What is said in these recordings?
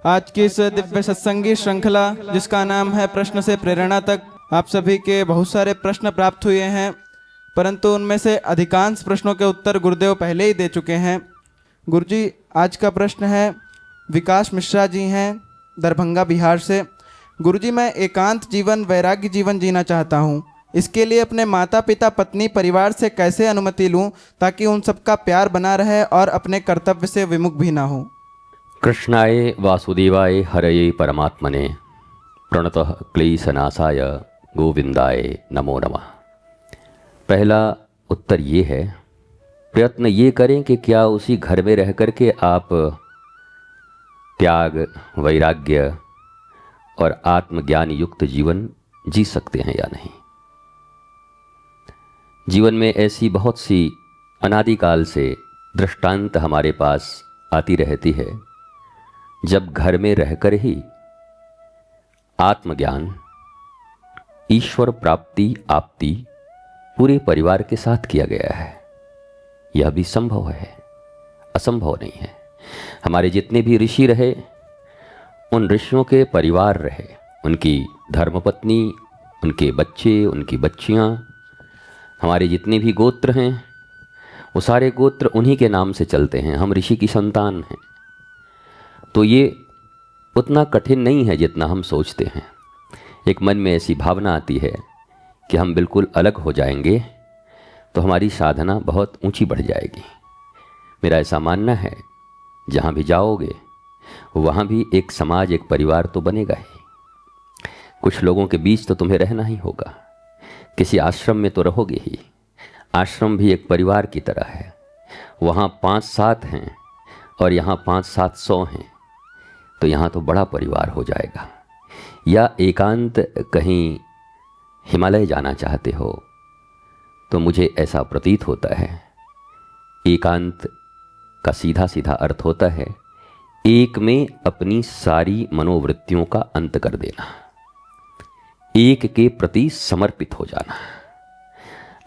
आज की इस दिव्य सत्संगी श्रृंखला जिसका नाम है प्रश्न से प्रेरणा तक, आप सभी के बहुत सारे प्रश्न प्राप्त हुए हैं, परंतु उनमें से अधिकांश प्रश्नों के उत्तर गुरुदेव पहले ही दे चुके हैं। गुरुजी, आज का प्रश्न है, विकास मिश्रा जी हैं दरभंगा बिहार से। गुरुजी, मैं एकांत जीवन वैराग्य जीवन जीना चाहता हूँ। इसके लिए अपने माता पिता पत्नी परिवार से कैसे अनुमति लूँ ताकि उन सबका प्यार बना रहे और अपने कर्तव्य से विमुख भी ना हो। कृष्णाय वासुदेवाय हरये परमात्मने प्रणतः क्लेशनाशाय गोविंदाय नमो नमः। पहला उत्तर ये है, प्रयत्न ये करें कि क्या उसी घर में रह कर के आप त्याग, वैराग्य और आत्मज्ञान युक्त जीवन जी सकते हैं या नहीं। जीवन में ऐसी बहुत सी अनादिकाल से दृष्टांत हमारे पास आती रहती है, जब घर में रहकर ही आत्मज्ञान, ईश्वर प्राप्ति, आप्ति पूरे परिवार के साथ किया गया है। यह भी संभव है, असंभव नहीं है। हमारे जितने भी ऋषि रहे, उन ऋषियों के परिवार रहे, उनकी धर्मपत्नी, उनके बच्चे, उनकी बच्चियां, हमारे जितने भी गोत्र हैं, वो सारे गोत्र उन्हीं के नाम से चलते हैं। हम ऋषि की संतान हैं। तो ये उतना कठिन नहीं है जितना हम सोचते हैं। एक मन में ऐसी भावना आती है कि हम बिल्कुल अलग हो जाएंगे तो हमारी साधना बहुत ऊंची बढ़ जाएगी। मेरा ऐसा मानना है, जहाँ भी जाओगे वहाँ भी एक समाज, एक परिवार तो बनेगा ही। कुछ लोगों के बीच तो तुम्हें रहना ही होगा। किसी आश्रम में तो रहोगे ही। आश्रम भी एक परिवार की तरह है। वहाँ 5-7 हैं और यहाँ 5-700 हैं, तो यहाँ तो बड़ा परिवार हो जाएगा। या एकांत कहीं हिमालय जाना चाहते हो, तो मुझे ऐसा प्रतीत होता है, एकांत का सीधा सीधा अर्थ होता है एक में अपनी सारी मनोवृत्तियों का अंत कर देना, एक के प्रति समर्पित हो जाना,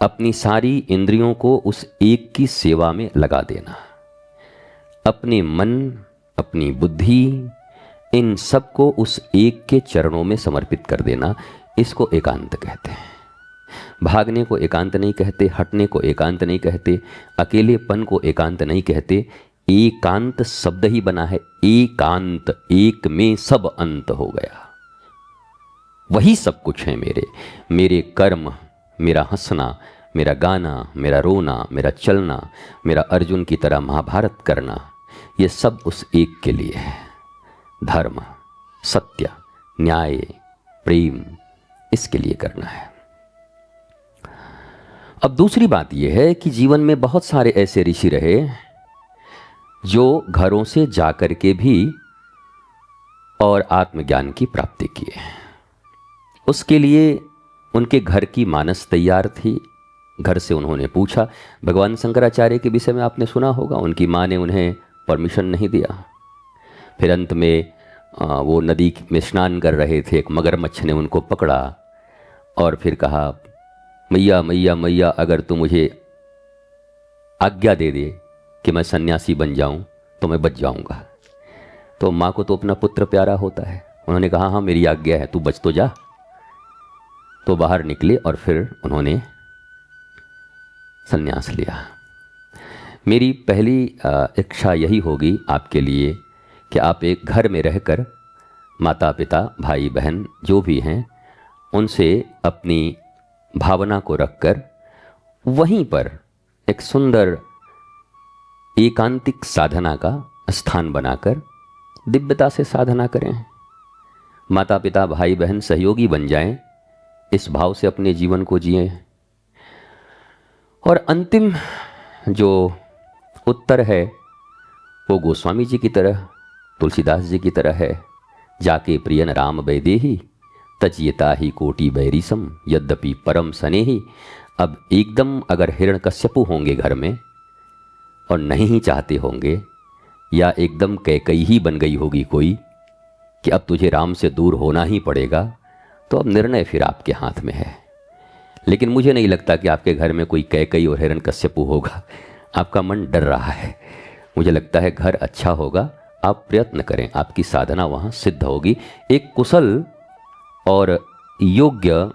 अपनी सारी इंद्रियों को उस एक की सेवा में लगा देना, अपने मन, अपनी बुद्धि, इन सब को उस एक के चरणों में समर्पित कर देना। इसको एकांत कहते हैं। भागने को एकांत नहीं कहते, हटने को एकांत नहीं कहते, अकेलेपन को एकांत नहीं कहते। एकांत शब्द ही बना है एकांत, एक में सब अंत हो गया। वही सब कुछ है मेरे कर्म, मेरा हंसना, मेरा गाना, मेरा रोना, मेरा चलना, मेरा अर्जुन की तरह महाभारत करना, ये सब उस एक के लिए है। धर्म, सत्य, न्याय, प्रेम, इसके लिए करना है। अब दूसरी बात यह है कि जीवन में बहुत सारे ऐसे ऋषि रहे जो घरों से जाकर के भी और आत्मज्ञान की प्राप्ति किए। उसके लिए उनके घर की मानस तैयार थी। घर से उन्होंने पूछा। भगवान शंकराचार्य के विषय में आपने सुना होगा, उनकी माँ ने उन्हें परमिशन नहीं दिया। फिर अंत में वो नदी में स्नान कर रहे थे, एक मगरमच्छ ने उनको पकड़ा और फिर कहा, मैया मैया मैया, अगर तू मुझे आज्ञा दे दे कि मैं सन्यासी बन जाऊं तो मैं बच जाऊंगा। तो माँ को तो अपना पुत्र प्यारा होता है। उन्होंने कहा, हाँ मेरी आज्ञा है, तू बच तो जा। तो बाहर निकले और फिर उन्होंने सन्यास लिया। मेरी पहली इच्छा यही होगी आपके लिए कि आप एक घर में रहकर माता पिता, भाई बहन जो भी हैं, उनसे अपनी भावना को रखकर वहीं पर एक सुंदर एकांतिक साधना का स्थान बनाकर दिव्यता से साधना करें। माता पिता, भाई बहन सहयोगी बन जाएं, इस भाव से अपने जीवन को जिएं। और अंतिम जो उत्तर है वो गोस्वामी जी की तरह, तुलसीदास जी की तरह है। जाके प्रियन राम वैदेही तजयता ही कोटि बैरिसम यद्यपि परम सनेही। अब एकदम अगर हिरण्यकश्यपु होंगे घर में और नहीं ही चाहते होंगे, या एकदम कैकई ही बन गई होगी कोई कि अब तुझे राम से दूर होना ही पड़ेगा, तो अब निर्णय फिर आपके हाथ में है। लेकिन मुझे नहीं लगता कि आपके घर में कोई कैकई और हिरण्यकश्यपु होगा। आपका मन डर रहा है। मुझे लगता है घर अच्छा होगा, आप प्रयत्न करें, आपकी साधना वहाँ सिद्ध होगी। एक कुशल और योग्य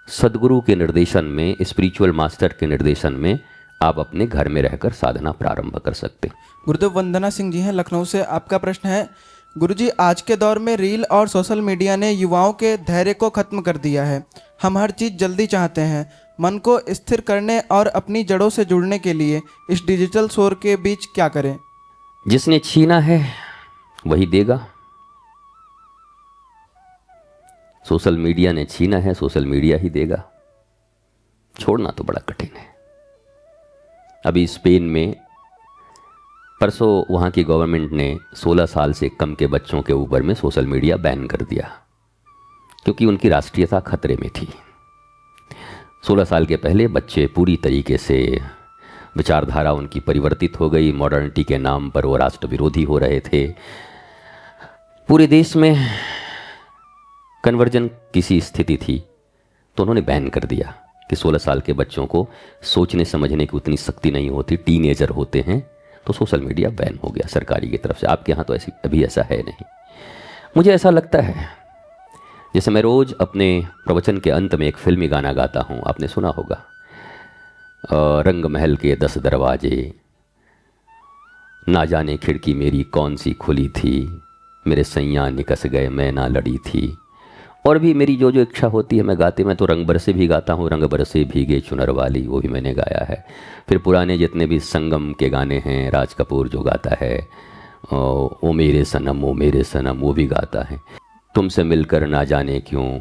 सदगुरु के निर्देशन में, स्पिरिचुअल मास्टर के निर्देशन में आप अपने घर में रहकर साधना प्रारंभ कर सकते। गुरुदेव वंदना सिंह जी हैं लखनऊ से। आपका प्रश्न है, गुरुजी आज के दौर में रील और सोशल मीडिया ने युवाओं के धैर्य को खत्म कर दिया है। हम हर चीज़ जल्दी चाहते हैं। मन को स्थिर करने और अपनी जड़ों से जुड़ने के लिए इस डिजिटल शोर के बीच क्या करें? जिसने छीना है वही देगा। सोशल मीडिया ने छीना है, सोशल मीडिया ही देगा। छोड़ना तो बड़ा कठिन है। अभी स्पेन में परसों वहाँ की गवर्नमेंट ने 16 साल से कम के बच्चों के ऊपर में सोशल मीडिया बैन कर दिया, क्योंकि उनकी राष्ट्रीयता खतरे में थी। 16 साल के पहले बच्चे पूरी तरीके से विचारधारा उनकी परिवर्तित हो गई। मॉडर्निटी के नाम पर वो राष्ट्र विरोधी हो रहे थे। पूरे देश में कन्वर्जन की सी स्थिति थी, तो उन्होंने बैन कर दिया कि 16 साल के बच्चों को सोचने समझने की उतनी शक्ति नहीं होती, टीनेजर होते हैं, तो सोशल मीडिया बैन हो गया सरकारी की तरफ से। आपके यहाँ तो अभी ऐसा है नहीं। मुझे ऐसा लगता है, जैसे मैं रोज़ अपने प्रवचन के अंत में एक फिल्मी गाना गाता हूँ, आपने सुना होगा, रंग महल के 10 दरवाजे, ना जाने खिड़की मेरी कौन सी खुली थी, मेरे सैयां निकस गए मैं ना लड़ी थी। और भी मेरी जो जो इच्छा होती है मैं गाते, मैं तो रंग बरसे भी गाता हूँ, रंग बरसे भीगे चुनर वाली, वो भी मैंने गाया है। फिर पुराने जितने भी संगम के गाने हैं, राज कपूर जो गाता है, ओ मेरे सनम ओ मेरे सनम, वो भी गाता है। तुमसे मिलकर ना जाने क्यों,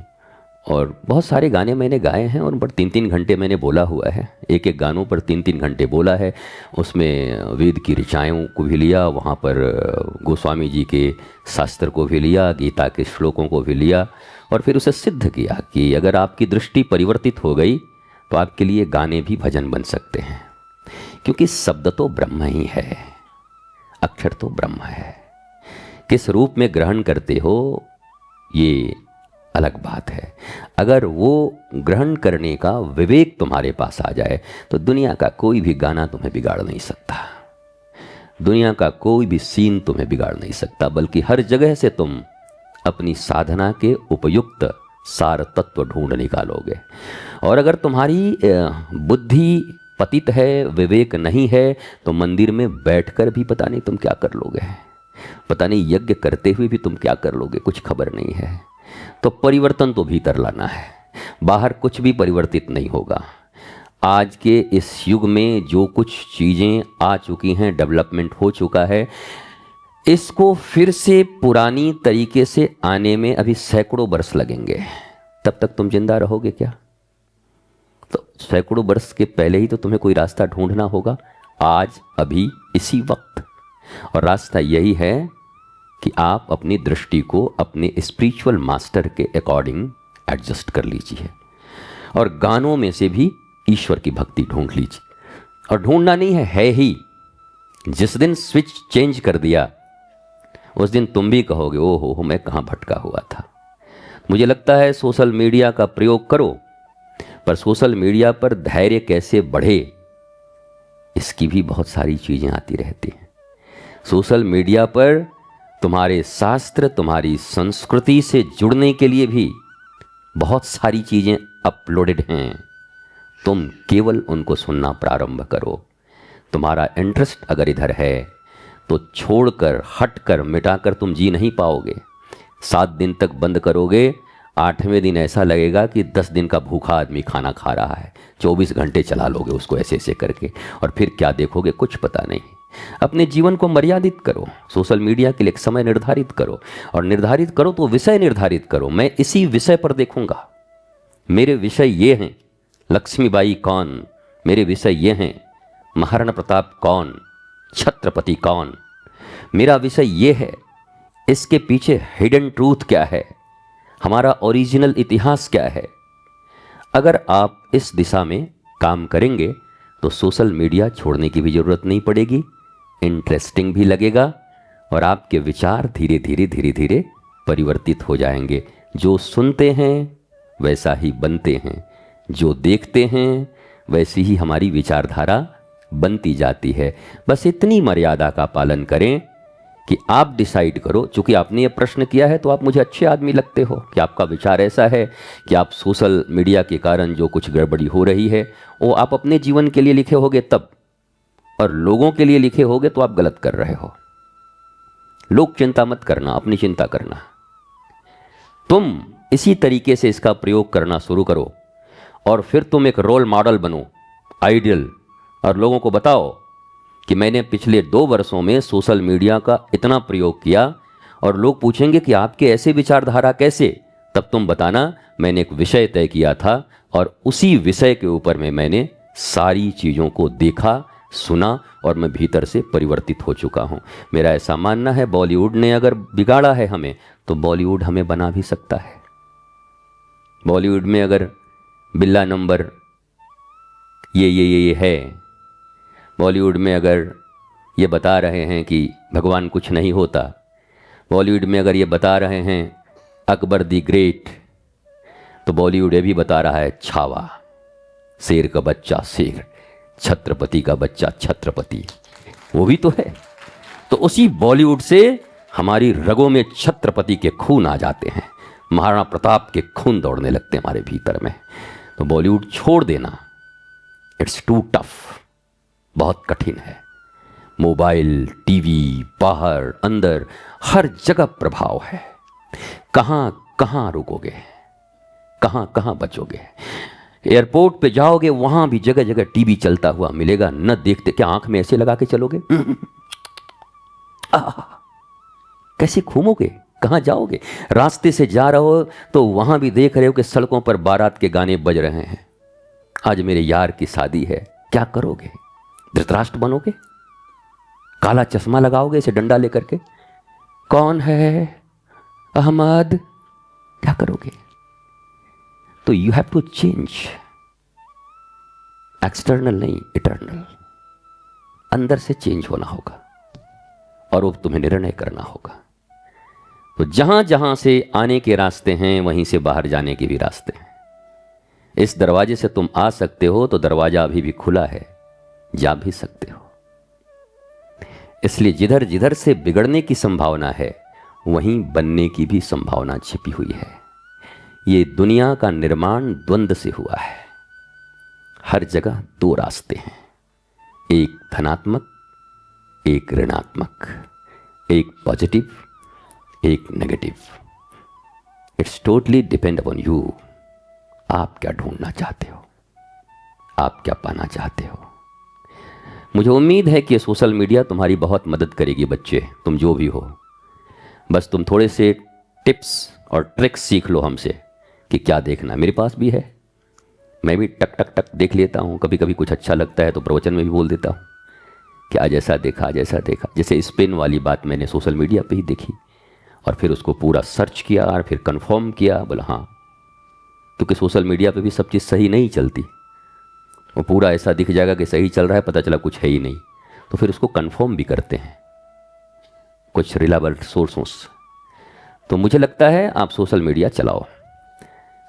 और बहुत सारे गाने मैंने गाए हैं। और 3-3 घंटे मैंने बोला हुआ है, एक एक गानों पर 3-3 घंटे बोला है। उसमें वेद की ऋचाओं को भी लिया, वहाँ पर गोस्वामी जी के शास्त्र को भी लिया, गीता के श्लोकों को भी लिया, और फिर उसे सिद्ध किया कि अगर आपकी दृष्टि परिवर्तित हो गई तो आपके लिए गाने भी भजन बन सकते हैं। क्योंकि शब्द तो ब्रह्म ही है, अक्षर तो ब्रह्म है। किस रूप में ग्रहण करते हो ये अलग बात है। अगर वो ग्रहण करने का विवेक तुम्हारे पास आ जाए तो दुनिया का कोई भी गाना तुम्हें बिगाड़ नहीं सकता, दुनिया का कोई भी सीन तुम्हें बिगाड़ नहीं सकता, बल्कि हर जगह से तुम अपनी साधना के उपयुक्त सार तत्व ढूंढ निकालोगे। और अगर तुम्हारी बुद्धि पतित है, विवेक नहीं है, तो मंदिर में बैठकर भी पता नहीं तुम क्या कर लोगे, पता नहीं यज्ञ करते हुए भी तुम क्या कर लोगे, कुछ खबर नहीं है। तो परिवर्तन तो भीतर लाना है, बाहर कुछ भी परिवर्तित नहीं होगा। आज के इस युग में जो कुछ चीज़ें आ चुकी हैं, डेवलपमेंट हो चुका है, इसको फिर से पुरानी तरीके से आने में अभी सैकड़ों वर्ष लगेंगे। तब तक तुम जिंदा रहोगे क्या? तो सैकड़ों वर्ष के पहले ही तो तुम्हें कोई रास्ता ढूंढना होगा, आज अभी इसी वक्त। और रास्ता यही है कि आप अपनी दृष्टि को अपने स्पिरिचुअल मास्टर के अकॉर्डिंग एडजस्ट कर लीजिए, और गानों में से भी ईश्वर की भक्ति ढूंढ लीजिए। और ढूंढना नहीं है ही। जिस दिन स्विच चेंज कर दिया उस दिन तुम भी कहोगे, ओ हो मैं कहाँ भटका हुआ था। मुझे लगता है सोशल मीडिया का प्रयोग करो, पर सोशल मीडिया पर धैर्य कैसे बढ़े इसकी भी बहुत सारी चीज़ें आती रहती हैं। सोशल मीडिया पर तुम्हारे शास्त्र, तुम्हारी संस्कृति से जुड़ने के लिए भी बहुत सारी चीज़ें अपलोडेड हैं। तुम केवल उनको सुनना प्रारंभ करो। तुम्हारा इंटरेस्ट अगर इधर है तो छोड़कर, हटकर, मिटाकर तुम जी नहीं पाओगे। 7 दिन तक बंद करोगे, 8वें दिन ऐसा लगेगा कि 10 दिन का भूखा आदमी खाना खा रहा है। 24 घंटे चला लोगे उसको ऐसे ऐसे करके, और फिर क्या देखोगे कुछ पता नहीं। अपने जीवन को मर्यादित करो, सोशल मीडिया के लिए एक समय निर्धारित करो, और निर्धारित करो तो विषय निर्धारित करो। मैं इसी विषय पर देखूंगा, मेरे विषय ये हैं। लक्ष्मीबाई कौन, मेरे विषय ये हैं। महाराणा प्रताप कौन, छत्रपति कौन, मेरा विषय ये है। इसके पीछे हिडन ट्रूथ क्या है, हमारा ओरिजिनल इतिहास क्या है। अगर आप इस दिशा में काम करेंगे तो सोशल मीडिया छोड़ने की भी ज़रूरत नहीं पड़ेगी, इंटरेस्टिंग भी लगेगा, और आपके विचार धीरे धीरे परिवर्तित हो जाएंगे। जो सुनते हैं वैसा ही बनते हैं, जो देखते हैं वैसी ही हमारी विचारधारा बनती जाती है। बस इतनी मर्यादा का पालन करें कि आप डिसाइड करो। चूंकि आपने ये प्रश्न किया है तो आप मुझे अच्छे आदमी लगते हो कि आपका विचार ऐसा है कि आप सोशल मीडिया के कारण जो कुछ गड़बड़ी हो रही है वो आप अपने जीवन के लिए लिखे होगे तब, और लोगों के लिए लिखे होगे तो आप गलत कर रहे हो। लोग चिंता मत करना, अपनी चिंता करना। तुम इसी तरीके से इसका प्रयोग करना शुरू करो और फिर तुम एक रोल मॉडल बनो, आइडियल, और लोगों को बताओ कि मैंने पिछले 2 वर्षों में सोशल मीडिया का इतना प्रयोग किया। और लोग पूछेंगे कि आपके ऐसे विचारधारा कैसे, तब तुम बताना मैंने एक विषय तय किया था और उसी विषय के ऊपर में मैंने सारी चीज़ों को देखा, सुना और मैं भीतर से परिवर्तित हो चुका हूँ। मेरा ऐसा मानना है बॉलीवुड ने अगर बिगाड़ा है हमें तो बॉलीवुड हमें बना भी सकता है। बॉलीवुड में अगर बिल्ला नंबर ये है, बॉलीवुड में अगर ये बता रहे हैं कि भगवान कुछ नहीं होता, बॉलीवुड में अगर ये बता रहे हैं अकबर दी ग्रेट, तो बॉलीवुड ये भी बता रहा है छावा, शेर का बच्चा शेर, छत्रपति का बच्चा छत्रपति, वो भी तो है। तो उसी बॉलीवुड से हमारी रगों में छत्रपति के खून आ जाते हैं, महाराणा प्रताप के खून दौड़ने लगते हैं हमारे भीतर में। तो बॉलीवुड छोड़ देना, इट्स टू टफ, बहुत कठिन है। मोबाइल, टीवी, बाहर अंदर हर जगह प्रभाव है। कहाँ कहाँ रुकोगे, कहाँ कहाँ बचोगे। एयरपोर्ट पे जाओगे वहां भी जगह जगह टीवी चलता हुआ मिलेगा, न देखते क्या आंख में ऐसे लगा के चलोगे कैसे घूमोगे, कहाँ जाओगे। रास्ते से जा रहे हो तो वहां भी देख रहे हो कि सड़कों पर बारात के गाने बज रहे हैं, आज मेरे यार की शादी है, क्या करोगे। धृतराष्ट्र बनोगे, काला चश्मा लगाओगे इसे डंडा लेकर के, कौन है अहमद, क्या करोगे। तो you have to change, external नहीं इटर्नल, अंदर से चेंज होना होगा और वो तुम्हें निर्णय करना होगा। तो जहां जहां से आने के रास्ते हैं वहीं से बाहर जाने के भी रास्ते हैं। इस दरवाजे से तुम आ सकते हो तो दरवाजा अभी भी खुला है, जा भी सकते हो। इसलिए जिधर जिधर से बिगड़ने की संभावना है वहीं बनने की भी संभावना छिपी हुई है। ये दुनिया का निर्माण द्वंद्व से हुआ है। हर जगह 2 रास्ते हैं, एक धनात्मक, एक ऋणात्मक, एक पॉजिटिव, एक negative. It's totally depend upon you. आप क्या ढूंढना चाहते हो, आप क्या पाना चाहते हो। मुझे उम्मीद है कि सोशल मीडिया तुम्हारी बहुत मदद करेगी बच्चे, तुम जो भी हो। बस तुम थोड़े से टिप्स और ट्रिक्स सीख लो हमसे कि क्या देखना। मेरे पास भी है, मैं भी टक टक टक देख लेता हूँ। कभी कभी कुछ अच्छा लगता है तो प्रवचन में भी बोल देता हूँ कि आज ऐसा देखा, आज ऐसा देखा। जैसे स्पेन वाली बात मैंने सोशल मीडिया पे ही देखी और फिर उसको पूरा सर्च किया और फिर कंफर्म किया, बोला हाँ, क्योंकि सोशल मीडिया पे भी सब चीज़ सही नहीं चलती। वो पूरा ऐसा दिख जाएगा कि सही चल रहा है, पता चला कुछ है ही नहीं, तो फिर उसको कंफर्म भी करते हैं कुछ रिलायबल सोर्सों से। तो मुझे लगता है आप सोशल मीडिया चलाओ।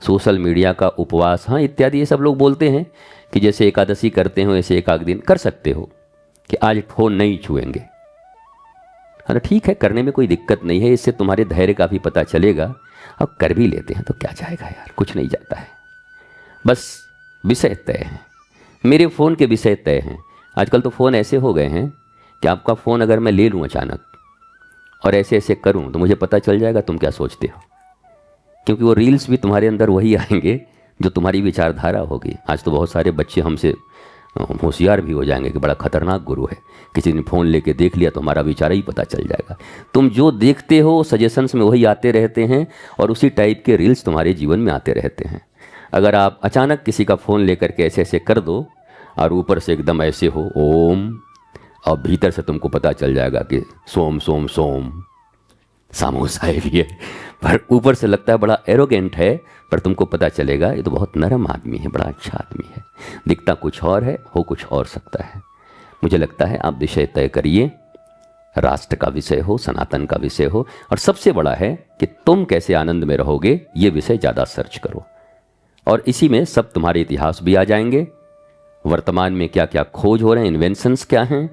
सोशल मीडिया का उपवास, हाँ इत्यादि ये सब लोग बोलते हैं कि जैसे एकादशी करते हो ऐसे एक दिन कर सकते हो कि आज फ़ोन नहीं छुएंगे। हाँ ठीक है, करने में कोई दिक्कत नहीं है, इससे तुम्हारे धैर्य का भी पता चलेगा। अब कर भी लेते हैं तो क्या जाएगा यार, कुछ नहीं जाता है। बस विषय तय है, मेरे फ़ोन के विषय तय हैं। आजकल तो फ़ोन ऐसे हो गए हैं कि आपका फ़ोन अगर मैं ले लूँ अचानक और ऐसे ऐसे करूँ तो मुझे पता चल जाएगा तुम क्या सोचते हो, क्योंकि वो रील्स भी तुम्हारे अंदर वही आएंगे जो तुम्हारी विचारधारा होगी। आज तो बहुत सारे बच्चे हमसे होशियार भी हो जाएंगे कि बड़ा खतरनाक गुरु है, किसी ने फ़ोन लेके देख लिया तो हमारा विचार ही पता चल जाएगा। तुम जो देखते हो सजेशंस में वही आते रहते हैं और उसी टाइप के रील्स तुम्हारे जीवन में आते रहते हैं। अगर आप अचानक किसी का फ़ोन लेकर के ऐसे ऐसे कर दो और ऊपर से एकदम ऐसे हो ओम, और भीतर से तुमको पता चल जाएगा कि सोम सोम सोम, सामोसा है भी है, पर ऊपर से लगता है बड़ा एरोगेंट है, पर तुमको पता चलेगा ये तो बहुत नरम आदमी है, बड़ा अच्छा आदमी है। दिखता कुछ और है, हो कुछ और सकता है। मुझे लगता है आप विषय तय करिए, राष्ट्र का विषय हो, सनातन का विषय हो, और सबसे बड़ा है कि तुम कैसे आनंद में रहोगे, ये विषय ज़्यादा सर्च करो। और इसी में सब तुम्हारे इतिहास भी आ जाएंगे, वर्तमान में क्या क्या खोज हो रहे हैं, इन्वेंशंस क्या हैं,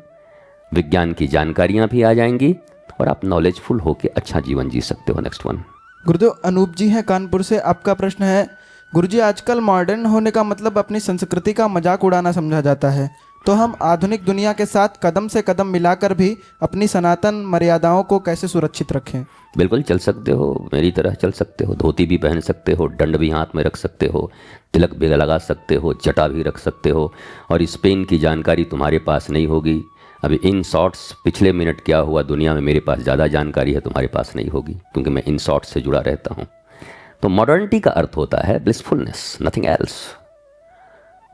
विज्ञान की जानकारियाँ भी आ जाएंगी। और आप नॉलेजफुल होकर अच्छा जीवन जी सकते हो। Next one. गुरुदेव अनूप जी हैं कानपुर से, आपका प्रश्न है, गुरुजी आजकल मॉडर्न होने का मतलब अपनी संस्कृति का मजाक उड़ाना समझा जाता है, तो हम आधुनिक दुनिया के साथ कदम से कदम मिलाकर भी अपनी सनातन मर्यादाओं को कैसे सुरक्षित रखें? बिल्कुल चल सकते हो, मेरी तरह चल सकते हो, धोती भी पहन सकते हो, दंड भी हाथ में रख सकते हो, तिलक भी लगा सकते हो, जटा भी रख सकते हो, और स्पेन की जानकारी तुम्हारे पास नहीं होगी। अभी इन शॉर्ट्स पिछले मिनट क्या हुआ दुनिया में, मेरे पास ज़्यादा जानकारी है, तुम्हारे पास नहीं होगी, क्योंकि मैं इन शॉर्ट्स से जुड़ा रहता हूँ। तो मॉडर्निटी का अर्थ होता है ब्लिसफुलनेस, नथिंग एल्स।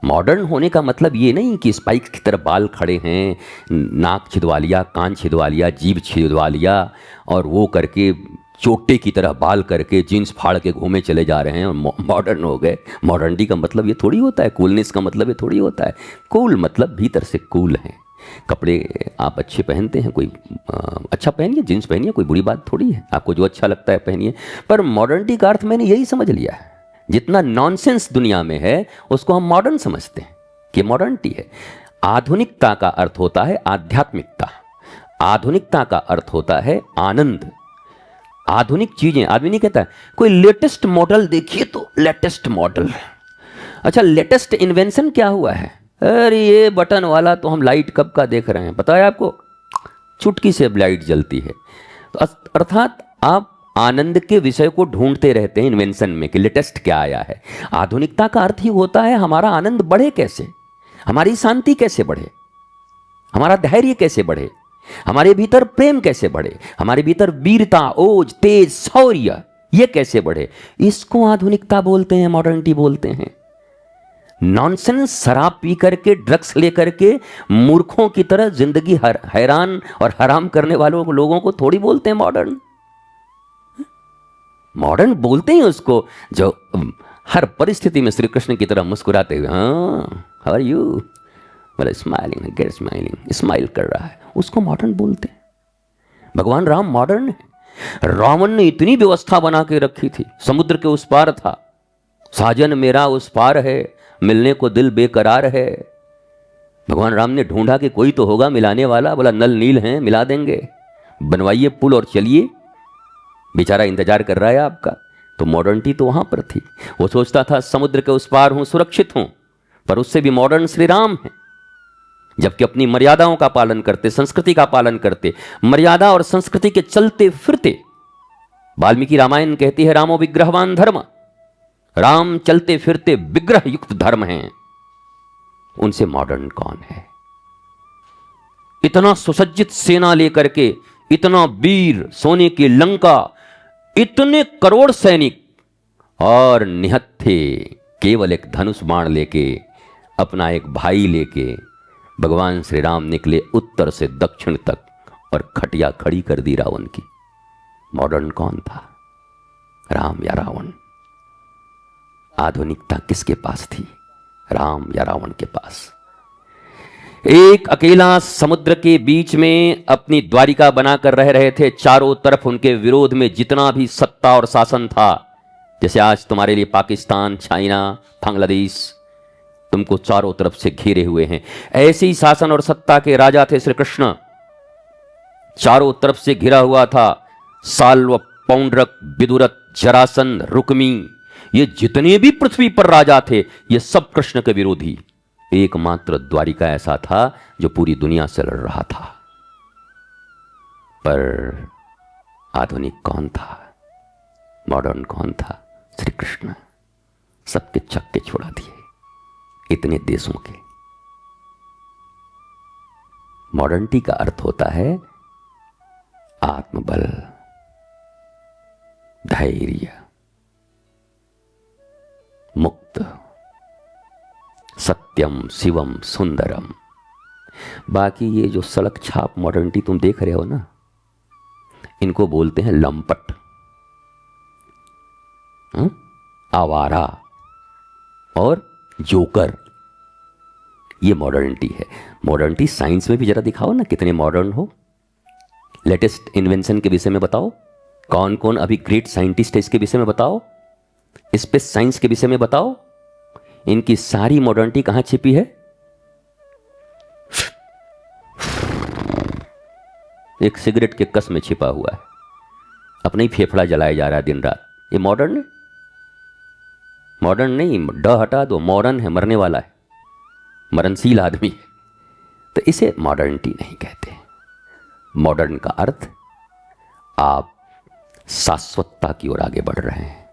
मॉडर्न होने का मतलब ये नहीं कि स्पाइक्स की तरह बाल खड़े हैं, नाक छिदवा लिया, कान छिदवा लिया, जीभ छिदवा लिया, और वो करके चोटे की तरह बाल करके जीन्स फाड़ के घूमे चले जा रहे हैं और मॉडर्न हो गए। मॉडर्निटी का मतलब ये थोड़ी होता है, कूलनेस का मतलब ये थोड़ी होता है। कूल मतलब भीतर से कूल है। कपड़े आप अच्छे पहनते हैं, कोई अच्छा पहनिए, जीन्स पहनिए, कोई बुरी बात थोड़ी है, आपको जो अच्छा लगता है पहनिए। पर मॉडर्निटी का अर्थ मैंने यही समझ लिया है, जितना नॉनसेंस दुनिया में है उसको हम मॉडर्न समझते हैं कि मॉडर्निटी है। आधुनिकता का अर्थ होता है आध्यात्मिकता, आधुनिकता का अर्थ होता है आनंद। आधुनिक चीजें, आदमी नहीं कहता है कोई लेटेस्ट मॉडल देखिए तो लेटेस्ट मॉडल, अच्छा लेटेस्ट इन्वेंशन क्या हुआ है, अरे ये बटन वाला तो हम लाइट कब का देख रहे हैं, पता है आपको, चुटकी से लाइट जलती है। तो अर्थात आप आनंद के विषय को ढूंढते रहते हैं इन्वेंशन में कि लेटेस्ट क्या आया है। आधुनिकता का अर्थ ही होता है हमारा आनंद बढ़े कैसे, हमारी शांति कैसे बढ़े, हमारा धैर्य कैसे बढ़े, हमारे भीतर प्रेम कैसे बढ़े, हमारे भीतर वीरता, ओज, तेज, शौर्य ये कैसे बढ़े। इसको आधुनिकता बोलते हैं, मॉडर्निटी बोलते हैं। नॉनसेंस शराब पी करके, ड्रग्स लेकर के मूर्खों की तरह जिंदगी हैरान और हराम करने वालों लोगों को थोड़ी बोलते हैं मॉडर्न। मॉडर्न बोलते हैं उसको जो हर परिस्थिति में श्री कृष्ण की तरह मुस्कुराते हुए, हाँ हाउ आर यू, मतलब स्माइलिंग, गेट स्माइलिंग, स्माइल कर रहा है, उसको मॉडर्न बोलते हैं। भगवान राम मॉडर्न है। रावण ने इतनी व्यवस्था बना के रखी थी, समुद्र के उस पार था, साजन मेरा उस पार है, मिलने को दिल बेकरार है। भगवान राम ने ढूंढा कि कोई तो होगा मिलाने वाला, बोला नल नील हैं, मिला देंगे, बनवाइए पुल और चलिए, बेचारा इंतजार कर रहा है आपका। तो मॉडर्निटी तो वहां पर थी। वो सोचता था समुद्र के उस पार हूं, सुरक्षित हूं, पर उससे भी मॉडर्न श्री राम है, जबकि अपनी मर्यादाओं का पालन करते, संस्कृति का पालन करते, मर्यादा और संस्कृति के चलते फिरते। वाल्मीकि रामायण कहती है रामो विग्रहवान धर्म, राम चलते फिरते विग्रह युक्त धर्म हैं। उनसे मॉडर्न कौन है? इतना सुसज्जित सेना लेकर के, इतना वीर, सोने की लंका, इतने करोड़ सैनिक, और निहत्थे केवल एक धनुष बाण लेके, अपना एक भाई लेके भगवान श्री राम निकले उत्तर से दक्षिण तक और खटिया खड़ी कर दी रावण की। मॉडर्न कौन था, राम या रावण? आधुनिकता किसके पास थी, राम या रावण के पास? एक अकेला समुद्र के बीच में अपनी द्वारिका बनाकर रह रहे थे, चारों तरफ उनके विरोध में जितना भी सत्ता और शासन था, जैसे आज तुम्हारे लिए पाकिस्तान, चाइना, बांग्लादेश तुमको चारों तरफ से घेरे हुए हैं, ऐसे ही शासन और सत्ता के राजा थे श्री कृष्ण। चारों तरफ से घिरा हुआ था साल्व, पौंड्रक, विदुरथ, जरासंध, रुक्मी, ये जितने भी पृथ्वी पर राजा थे ये सब कृष्ण के विरोधी। एकमात्र द्वारिका ऐसा था जो पूरी दुनिया से लड़ रहा था। पर आधुनिक कौन था, मॉडर्न कौन था? श्री कृष्ण। सबके छक्के छोड़ा दिए इतने देशों के। मॉडर्निटी का अर्थ होता है आत्मबल, धैर्य, मुक्त, सत्यम, शिवम, सुंदरम। बाकी ये जो सड़क छाप मॉडर्निटी तुम देख रहे हो ना, इनको बोलते हैं लंपट, आवारा और जोकर। ये मॉडर्निटी है। मॉडर्निटी साइंस में भी जरा दिखाओ ना कितने मॉडर्न हो। लेटेस्ट इन्वेंशन के विषय में बताओ, कौन कौन अभी ग्रेट साइंटिस्ट है इसके विषय में बताओ, स्पेस साइंस के विषय में बताओ। इनकी सारी मॉडर्निटी कहां छिपी है? एक सिगरेट के कस में छिपा हुआ है, अपना ही फेफड़ा जलाया जा रहा है दिन रात। ये मॉडर्न है? मॉडर्न नहीं, ड हटा दो, मॉडर्न है, मरने वाला है, मरणशील आदमी है। तो इसे मॉडर्निटी नहीं कहते। मॉडर्न का अर्थ आप शाश्वतता की ओर आगे बढ़ रहे हैं,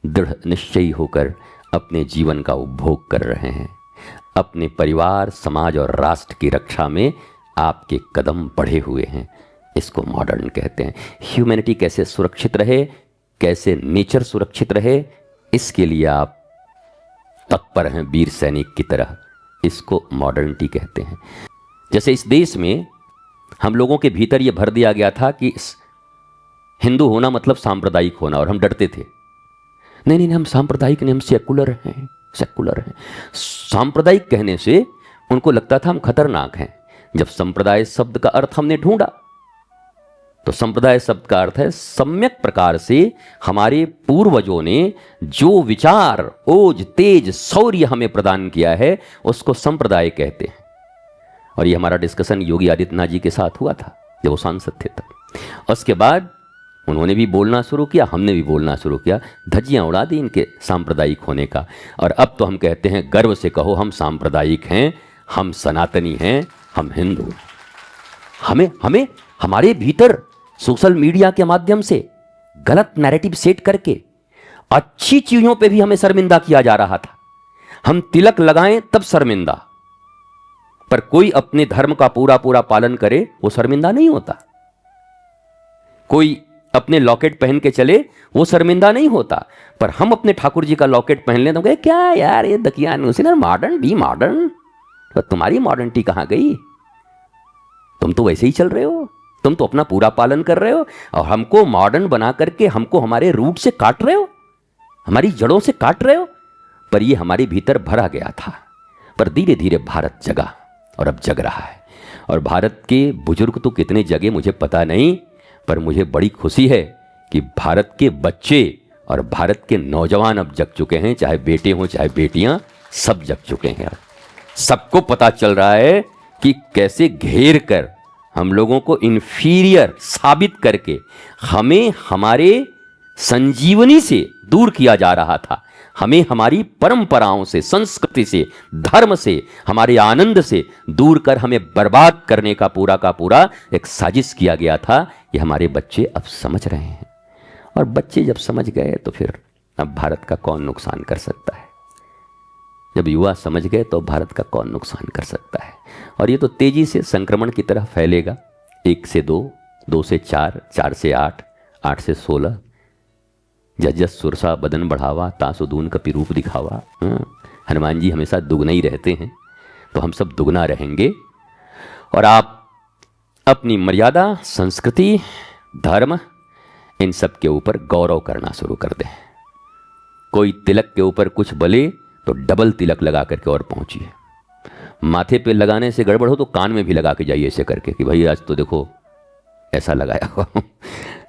दृढ़ निश्चयी होकर अपने जीवन का उपभोग कर रहे हैं, अपने परिवार, समाज और राष्ट्र की रक्षा में आपके कदम बढ़े हुए हैं। इसको मॉडर्न कहते हैं। ह्यूमैनिटी कैसे सुरक्षित रहे, कैसे नेचर सुरक्षित रहे, इसके लिए आप तत्पर हैं वीर सैनिक की तरह। इसको मॉडर्निटी कहते हैं। जैसे इस देश में हम लोगों के भीतर यह भर दिया गया था कि हिंदू होना मतलब सांप्रदायिक होना, और हम डरते थे। नहीं नहीं, हम सांप्रदायिक नहीं, हम सेकुलर हैं, सेकुलर हैं। सांप्रदायिक कहने से उनको लगता था हम खतरनाक हैं। जब संप्रदाय शब्द का अर्थ हमने ढूंढा तो संप्रदाय शब्द का अर्थ है सम्यक प्रकार से हमारे पूर्वजों ने जो विचार, ओज, तेज, शौर्य हमें प्रदान किया है उसको संप्रदाय कहते हैं। और ये हमारा डिस्कशन योगी आदित्यनाथ जी के साथ हुआ था जब वो सांसद थे तब। उसके बाद उन्होंने भी बोलना शुरू किया, हमने भी बोलना शुरू किया, धज्जियां उड़ा दी इनके सांप्रदायिक होने का। और अब तो हम कहते हैं गर्व से कहो, हम सांप्रदायिक हैं, हम सनातनी हैं, हम हिंदू हैं। हमें हमारे भीतर सोशल मीडिया के माध्यम से गलत नैरेटिव सेट करके अच्छी चीजों पे भी हमें शर्मिंदा किया जा रहा था। हम तिलक लगाएं तब शर्मिंदा, पर कोई अपने धर्म का पूरा पूरा पालन करे वो शर्मिंदा नहीं होता। कोई अपने लॉकेट पहन के चले वो शर्मिंदा नहीं होता। पर हम अपने ठाकुर जी का लॉकेट पहन लें तो कहे क्या यार ये दकियानुसी, मॉडर्न बी मॉडर्न। तो तुम्हारी मॉडर्निटी कहां गई? तुम तो वैसे ही चल रहे हो, तुम तो अपना पूरा पालन कर रहे हो और हमको मॉडर्न बना करके हमको हमारे रूट से काट रहे हो, हमारी जड़ों से काट रहे हो। पर ये हमारे भीतर भरा गया था। पर धीरे धीरे भारत जगा और अब जग रहा है। और भारत के बुजुर्ग तो कितने जगे मुझे पता नहीं, पर मुझे बड़ी खुशी है कि भारत के बच्चे और भारत के नौजवान अब जग चुके हैं, चाहे बेटे हों चाहे बेटियां, सब जग चुके हैं। सबको पता चल रहा है कि कैसे घेर कर हम लोगों को इन्फीरियर साबित करके हमें हमारे संजीवनी से दूर किया जा रहा था। हमें हमारी परंपराओं से, संस्कृति से, धर्म से, हमारे आनंद से दूर कर हमें बर्बाद करने का पूरा एक साजिश किया गया था। ये हमारे बच्चे अब समझ रहे हैं। और बच्चे जब समझ गए तो फिर अब भारत का कौन नुकसान कर सकता है? जब युवा समझ गए तो भारत का कौन नुकसान कर सकता है? और ये तो तेजी से संक्रमण की तरह फैलेगा। 1 से 2, 2 से 4, 4 से 8, 8 से 16, जजस सुरसा बदन बढ़ावा, तासुदून कपि रूप दिखावा। हनुमान जी हमेशा दुगना ही रहते हैं, तो हम सब दुगना रहेंगे। और आप अपनी मर्यादा, संस्कृति, धर्म, इन सब के ऊपर गौरव करना शुरू कर दें। कोई तिलक के ऊपर कुछ बोले तो डबल तिलक लगा करके और पहुंचिए। माथे पे लगाने से गड़बड़ हो तो कान में भी लगा के जाइए ऐसे करके कि भाई आज तो देखो ऐसा लगाया हुआ।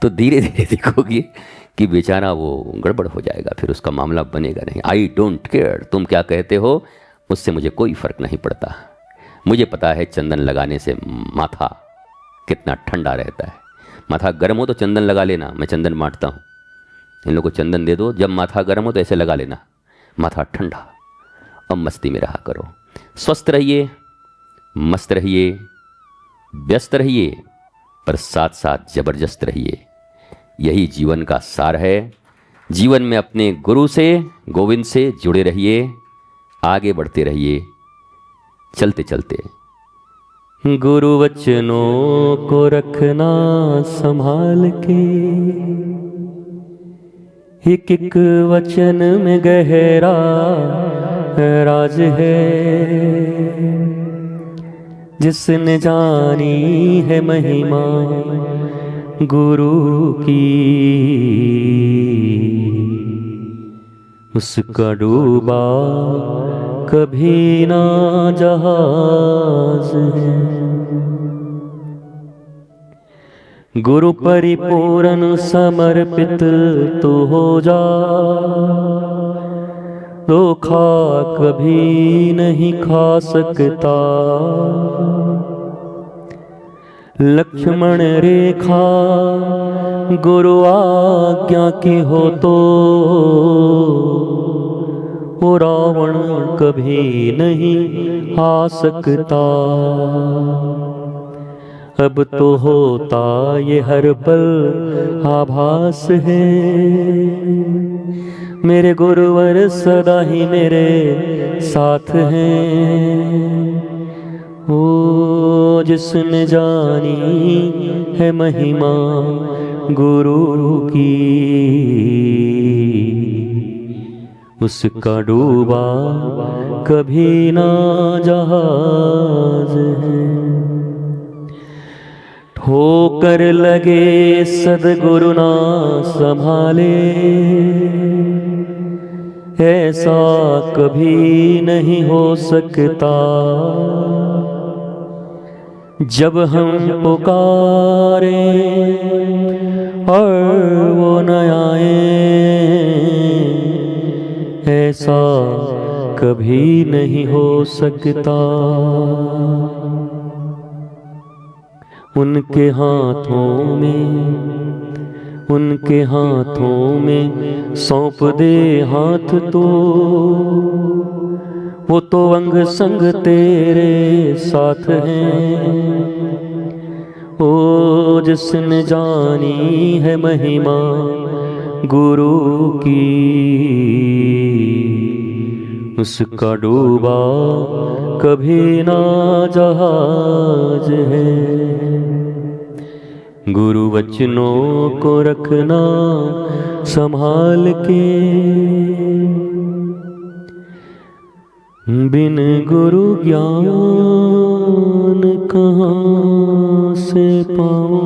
तो धीरे धीरे देखोगे कि बेचारा वो गड़बड़ हो जाएगा, फिर उसका मामला बनेगा नहीं। आई डोंट केयर तुम क्या कहते हो, उससे मुझे कोई फर्क नहीं पड़ता। मुझे पता है चंदन लगाने से माथा कितना ठंडा रहता है। माथा गर्म हो तो चंदन लगा लेना, मैं चंदन बांटता हूँ। इन लोगों को चंदन दे दो, जब माथा गर्म हो तो ऐसे लगा लेना, माथा ठंडा। और मस्ती में रहा करो। स्वस्थ रहिए, मस्त रहिए, व्यस्त रहिए, पर साथ साथ जबरदस्त रहिए। यही जीवन का सार है। जीवन में अपने गुरु से, गोविंद से जुड़े रहिए, आगे बढ़ते रहिए, चलते चलते गुरु वचनों को रखना संभाल के। एक एक वचन में गहरा राज है, जिसने जानी है महिमा गुरु की, उसका डूबा कभी ना जहाज है। गुरु परिपूर्ण समर्पित तो हो जा, धोखा कभी नहीं खा सकता। लक्ष्मण रेखा गुरु आज्ञा की हो तो वो रावण कभी नहीं आ सकता। अब तो होता ये हर पल आभास है, मेरे गुरुवर सदा ही मेरे साथ हैं। ओ जिसने जानी है महिमा गुरु की, उसका डूबा कभी ना जहाज है। ठोकर लगे सद्गुरु ना संभाले, ऐसा कभी नहीं हो सकता। जब हम पुकारे और वो न आए, ऐसा कभी नहीं हो सकता। उनके हाथों में सौंप दे हाथ तो, वो तो अंग संग तेरे साथ हैं। ओ जिसने जानी है महिमा गुरु की, उसका डूबा कभी ना जहाज है। गुरु वचनों को रखना संभाल के, बिन गुरु ज्ञान कहाँ से पाऊं,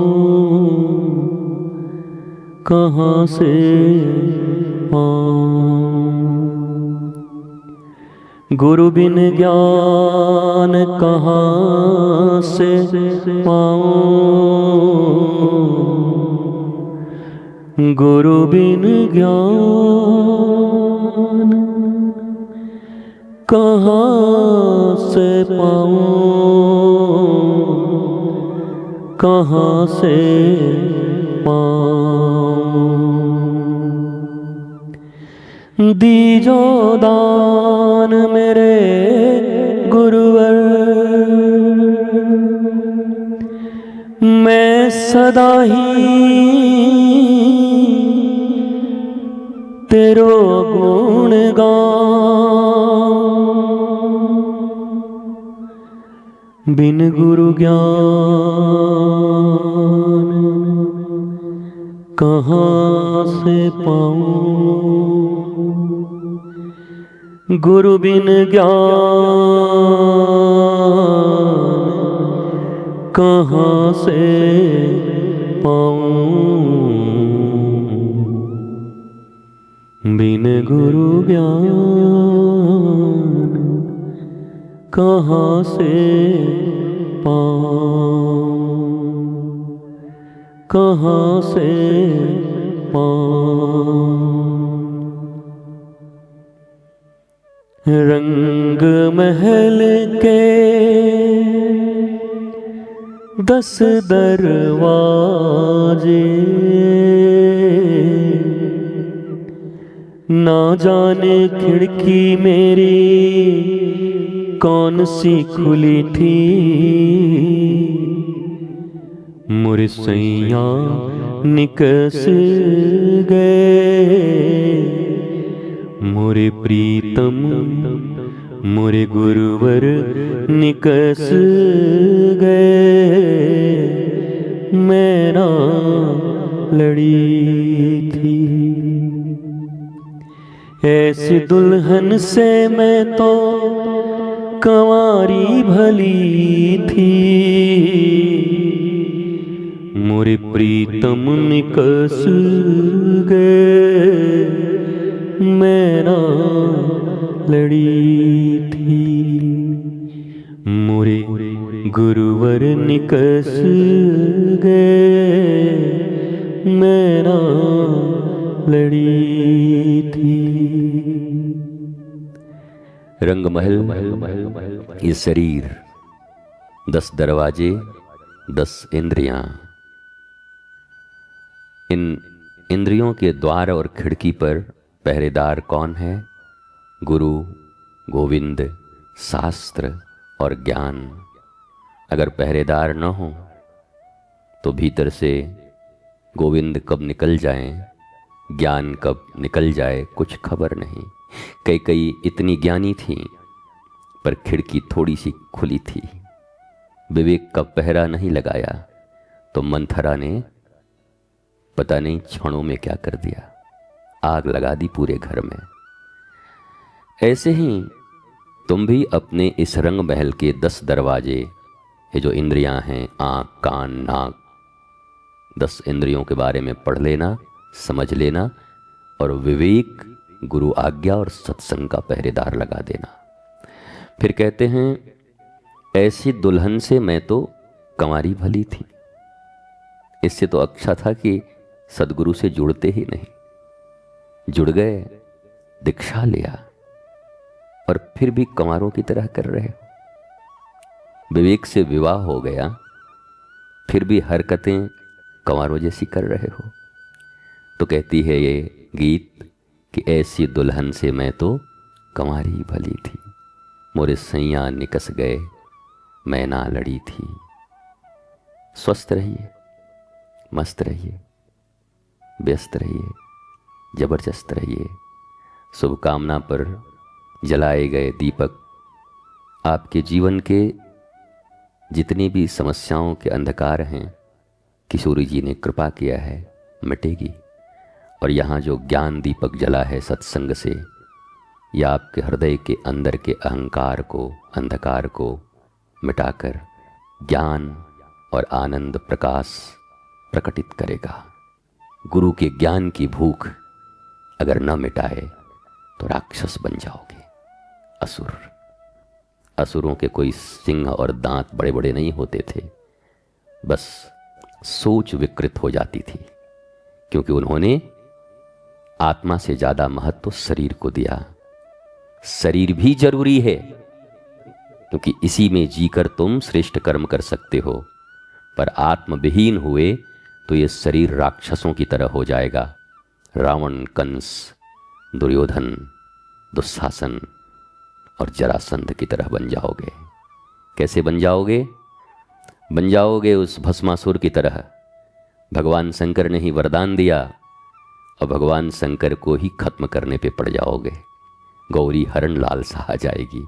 कहाँ से पाऊं। गुरु बिन ज्ञान कहाँ से पाऊं, गुरु बिन ज्ञान कहाँ से पाऊं, कहाँ से पाऊं। दीजो दान मेरे गुरुवर, मैं सदा ही तेरो गुण गाऊं। बिन गुरु ज्ञान कहाँ से पाऊं, गुरु बिन ज्ञान कहाँ से पाऊं, बिन गुरु ज्ञान कहाँ से पाऊं, कहाँ से पाऊं। रंग महल के 10 दरवाजे, ना जाने खिड़की मेरी कौन सी खुली थी। मोरे सैया निकस गए, मोरे प्रीतम मोरे गुरुवर निकस गए। मैं ना लड़ी थी, ऐसी दुल्हन से मैं तो कंवारी भली थी। मोरे प्रीतम निकस गए, मैं ना लड़ी थी। मोरे गुरुवर निकस गए, मैं ना लड़ी थी। रंगमहल, ये शरीर, 10 दरवाजे, 10 इंद्रियां। इन इंद्रियों के द्वार और खिड़की पर पहरेदार कौन है? गुरु, गोविंद, शास्त्र और ज्ञान। अगर पहरेदार न हो तो भीतर से गोविंद कब निकल जाए, ज्ञान कब निकल जाए, कुछ खबर नहीं। कई इतनी ज्ञानी थी पर खिड़की थोड़ी सी खुली थी। विवेक का पहरा नहीं लगाया तो मंथरा ने पता नहीं क्षणों में क्या कर दिया, आग लगा दी पूरे घर में। ऐसे ही तुम भी अपने इस रंग महल के 10 दरवाजे, ये जो इंद्रियां हैं, आँख, कान, नाक, 10 इंद्रियों के बारे में पढ़ लेना, समझ लेना और विवेक, गुरु आज्ञा और सत्संग का पहरेदार लगा देना। फिर कहते हैं ऐसी दुल्हन से मैं तो कंवारी भली थी। इससे तो अच्छा था कि सदगुरु से जुड़ते ही नहीं। जुड़ गए, दीक्षा लिया और फिर भी कंवारों की तरह कर रहे हो। विवेक से विवाह हो गया फिर भी हरकतें कंवारों जैसी कर रहे हो। तो कहती है ये गीत कि ऐसी दुल्हन से मैं तो कंवारी भली थी, मोरे सैया निकस गए, मैं ना लड़ी थी। स्वस्थ रहिए, मस्त रहिए, व्यस्त रहिए, जबरदस्त रहिए। शुभकामना पर जलाए गए दीपक आपके जीवन के जितनी भी समस्याओं के अंधकार हैं, किशोरी जी ने कृपा किया है, मिटेगी। और यहाँ जो ज्ञान दीपक जला है सत्संग से, यह आपके हृदय के अंदर के अहंकार को, अंधकार को मिटाकर ज्ञान और आनंद प्रकाश प्रकटित करेगा। गुरु के ज्ञान की भूख अगर न मिटाए तो राक्षस बन जाओगे, असुर। असुरों के कोई सिंह और दांत बड़े बड़े नहीं होते थे, बस सोच विकृत हो जाती थी, क्योंकि उन्होंने आत्मा से ज्यादा महत्व शरीर को दिया। शरीर भी जरूरी है, क्योंकि इसी में जीकर तुम श्रेष्ठ कर्म कर सकते हो, पर आत्म विहीन हुए तो ये शरीर राक्षसों की तरह हो जाएगा। रावण, कंस, दुर्योधन, दुशासन और जरासंध की तरह बन जाओगे। कैसे बन जाओगे? बन जाओगे उस भस्मासुर की तरह। भगवान शंकर ने ही वरदान दिया और भगवान शंकर को ही खत्म करने पे पड़ जाओगे। गौरी हरण लालसा आ जाएगी।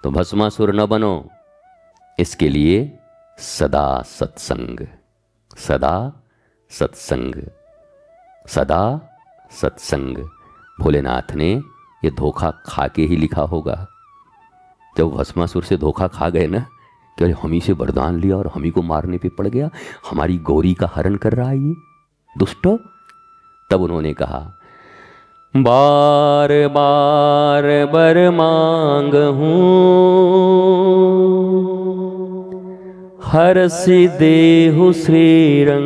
तो भस्मासुर न बनो, इसके लिए सदा सत्संग, सदा सत्संग, सदा सत्संग। भोलेनाथ ने ये धोखा खा के ही लिखा होगा। जब भस्मासुर से धोखा खा गए ना कि हम ही से वरदान लिया और हम ही को मारने पे पड़ गया, हमारी गौरी का हरण कर रहा है ये दुष्ट, तब उन्होंने कहा बार बार बर मांग हूँ, हर सी देहु श्रीरंग,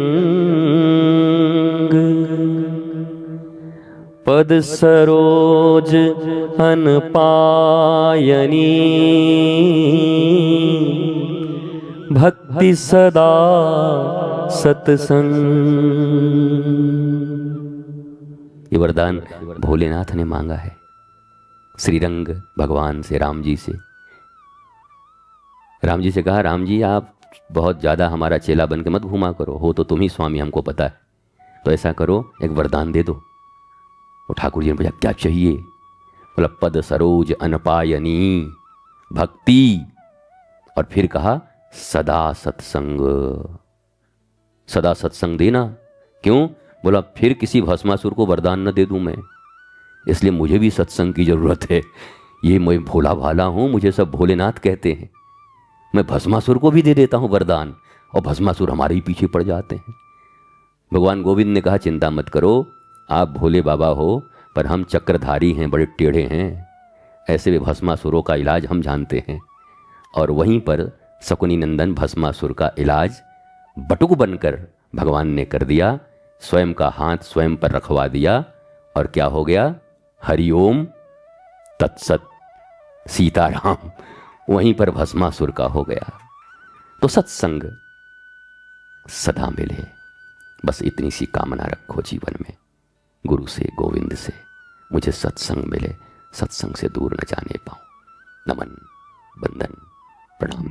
पद सरोज अन पायनी, भक्ति सदा सत्संग। ये वरदान भोलेनाथ ने मांगा है श्रीरंग भगवान से, राम जी से। राम जी से कहा, राम जी आप बहुत ज़्यादा हमारा चेला बन के मत घुमा करो, हो तो तुम ही स्वामी, हमको पता है। तो ऐसा करो, एक वरदान दे दो। वो ठाकुर जी ने पूछा क्या चाहिए? बोला पद सरोज अनपायनी, भक्ति, और फिर कहा सदा सत्संग। सदा सत्संग देना। क्यों? बोला फिर किसी भस्मासुर को वरदान न दे दूं मैं, इसलिए मुझे भी सत्संग की जरूरत है। ये मैं भोला भाला हूं, मुझे सब भोलेनाथ कहते हैं, मैं भस्मासुर को भी दे देता हूं वरदान और भस्मासुर हमारे ही पीछे पड़ जाते हैं। भगवान गोविंद ने कहा चिंता मत करो, आप भोले बाबा हो पर हम चक्रधारी हैं, बड़े टेढ़े हैं, ऐसे भी भस्मासुरों का इलाज हम जानते हैं। और वहीं पर शकुनी नंदन भस्मासुर का इलाज बटुक बनकर भगवान ने कर दिया। स्वयं का हाथ स्वयं पर रखवा दिया और क्या हो गया? हरिओम तत्सत सीताराम, वहीं पर भस्मासुर का हो गया। तो सत्संग, सदा मिले, बस इतनी सी कामना रखो जीवन में। गुरु से, गोविंद से मुझे सत्संग मिले, सत्संग से दूर न जाने पाऊँ। नमन, वंदन, प्रणाम।